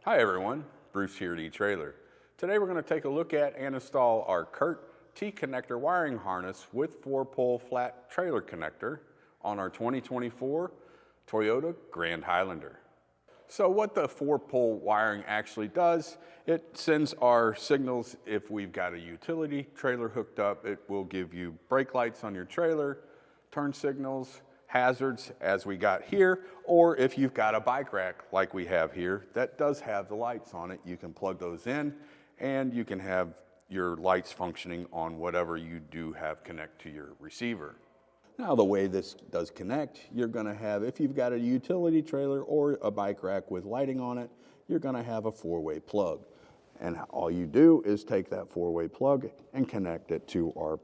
Hi everyone, Bruce here at eTrailer. Today we're going to take a look at and install our Curt T-connector wiring harness with 4-pole flat trailer connector on our 2024 Toyota Grand Highlander. So what the 4-pole wiring actually does, it sends our signals if we've got a utility trailer hooked up. It will give you brake lights on your trailer, turn signals, hazards as we got here, or if you've got a bike rack like we have here that does have the lights on it, you can plug those in and you can have your lights functioning on whatever you do have connect to your receiver. Now the way this does connect, you're going to have, if you've got a utility trailer or a bike rack with lighting on it, you're going to have a 4-way plug. And all you do is take that 4-way plug and connect it to our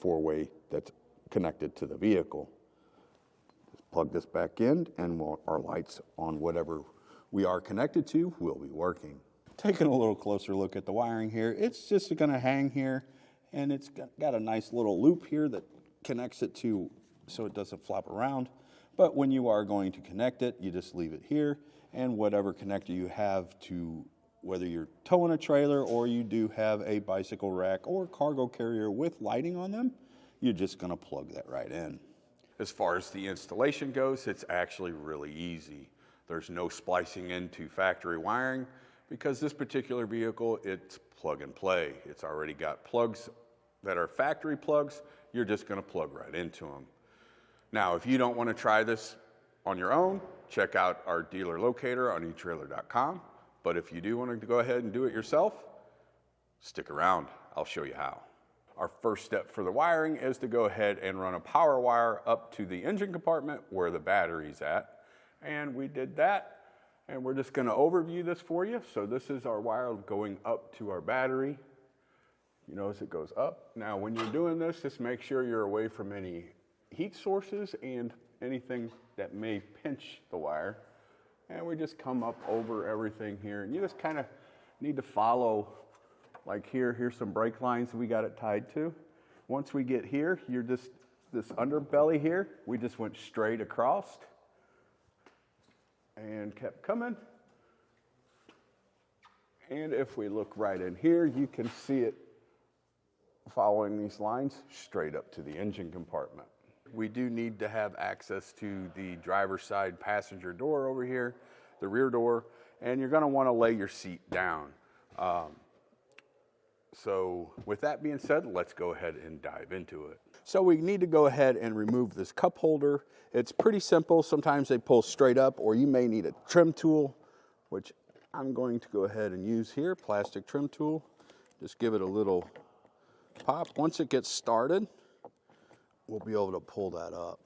4-way that's connected to the vehicle. Plug this back in and our lights on whatever we are connected to will be working. Taking a little closer look at the wiring here, it's just going to hang here and it's got a nice little loop here that connects it to so it doesn't flop around. But when you are going to connect it, you just leave it here, and whatever connector you have to, whether you're towing a trailer or you do have a bicycle rack or cargo carrier with lighting on them, you're just going to plug that right in. As far as the installation goes, it's actually really easy. There's no splicing into factory wiring because this particular vehicle, it's plug and play. It's already got plugs that are factory plugs. You're just going to plug right into them. Now, if you don't want to try this on your own, check out our dealer locator on etrailer.com. But if you do want to go ahead and do it yourself, stick around. I'll show you how. Our first step for the wiring is to go ahead and run a power wire up to the engine compartment where the battery's at. And we did that, and we're just going to overview this for you. So this is our wire going up to our battery. You notice it goes up. Now when you're doing this, just make sure you're away from any heat sources and anything that may pinch the wire. And we just come up over everything here, and you just kind of need to follow. Like here's some brake lines we got it tied to. Once we get here, you're just, this underbelly here, we just went straight across and kept coming. And if we look right in here, you can see it following these lines straight up to the engine compartment. We do need to have access to the driver's side passenger door over here, the rear door, and you're going to want to lay your seat down. So with that being said, let's go ahead and dive into it. So we need to go ahead and remove this cup holder. It's pretty simple. Sometimes they pull straight up, or you may need a trim tool, which I'm going to go ahead and use here, plastic trim tool. Just give it a little pop. Once it gets started, we'll be able to pull that up.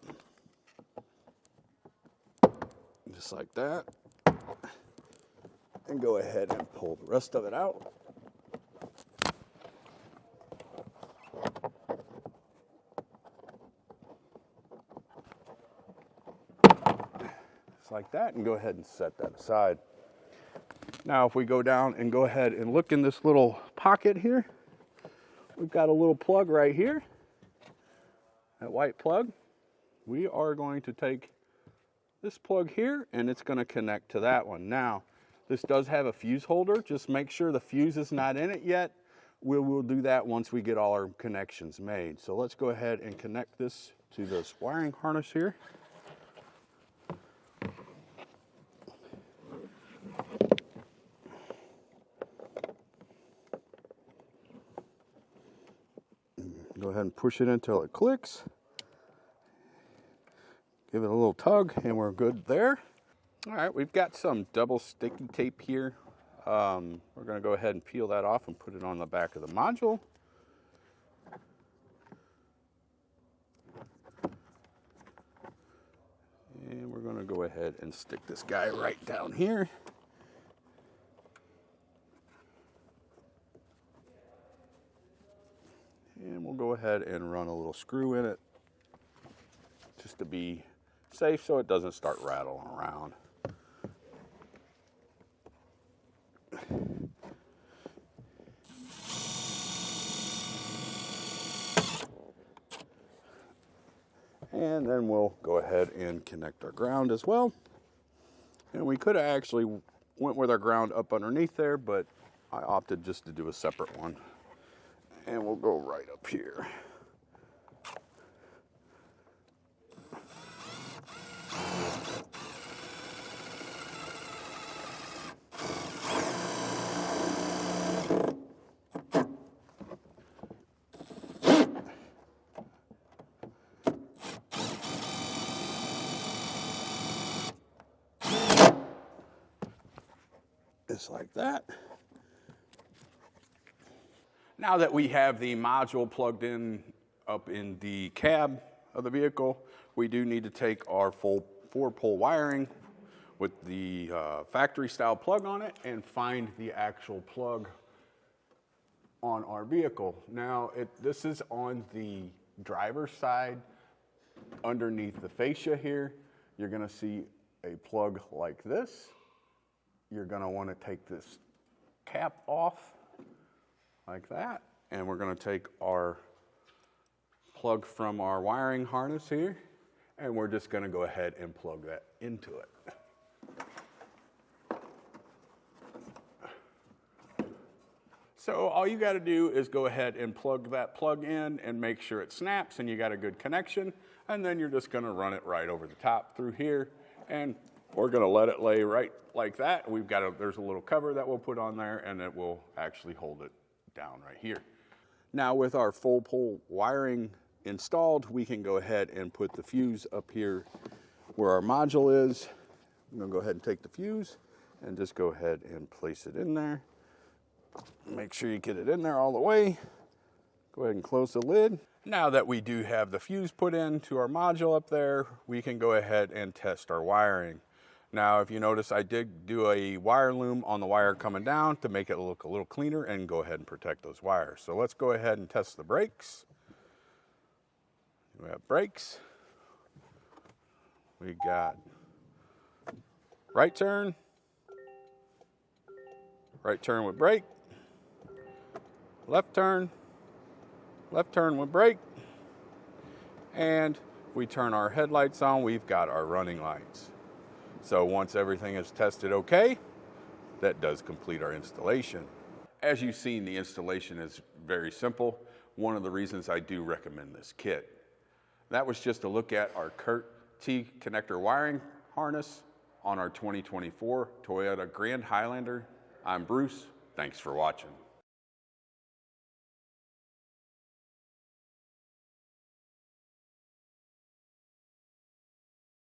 Just like that. And go ahead and pull the rest of it out. Like that, and go ahead and set that aside. Now if we go down and go ahead and look in this little pocket here, we've got a little plug right here, that white plug. We are going to take this plug here and it's going to connect to that one. Now this does have a fuse holder. Just make sure the fuse is not in it yet. We'll do that once we get all our connections made. So let's go ahead and connect this to this wiring harness here. Go ahead and push it until it clicks. Give it a little tug and we're good there. All right, we've got some double sticky tape here. We're going to go ahead and peel that off and put it on the back of the module. And we're going to go ahead and stick this guy right down here. And we'll go ahead and run a little screw in it just to be safe so it doesn't start rattling around. And then we'll go ahead and connect our ground as well. And we could have actually went with our ground up underneath there, but I opted just to do a separate one. And we'll go right up here. Just like that. Now that we have the module plugged in up in the cab of the vehicle, we do need to take our full 4-pole wiring with the factory style plug on it and find the actual plug on our vehicle. Now, this is on the driver's side underneath the fascia here. You're gonna see a plug like this. You're gonna wanna take this cap off like that. And we're gonna take our plug from our wiring harness here, and we're just gonna go ahead and plug that into it. So all you gotta do is go ahead and plug that plug in and make sure it snaps and you got a good connection, and then you're just gonna run it right over the top through here, and we're gonna let it lay right like that. There's a little cover that we'll put on there, and it will actually hold it down right here. Now with our full pole wiring installed, we can go ahead and put the fuse up here where our module is. I'm gonna go ahead and take the fuse and just go ahead and place it in there. Make sure you get it in there all the way. Go ahead and close the lid. Now that we do have the fuse put into our module up there, we can go ahead and test our wiring. Now, if you notice, I did do a wire loom on the wire coming down to make it look a little cleaner and go ahead and protect those wires. So let's go ahead and test the brakes. We have brakes. We got right turn with brake, left turn with brake, and we turn our headlights on, we've got our running lights. So once everything is tested okay, that does complete our installation. As you've seen, the installation is very simple. One of the reasons I do recommend this kit. That was just a look at our Curt T-connector wiring harness on our 2024 Toyota Grand Highlander. I'm Bruce. Thanks for watching.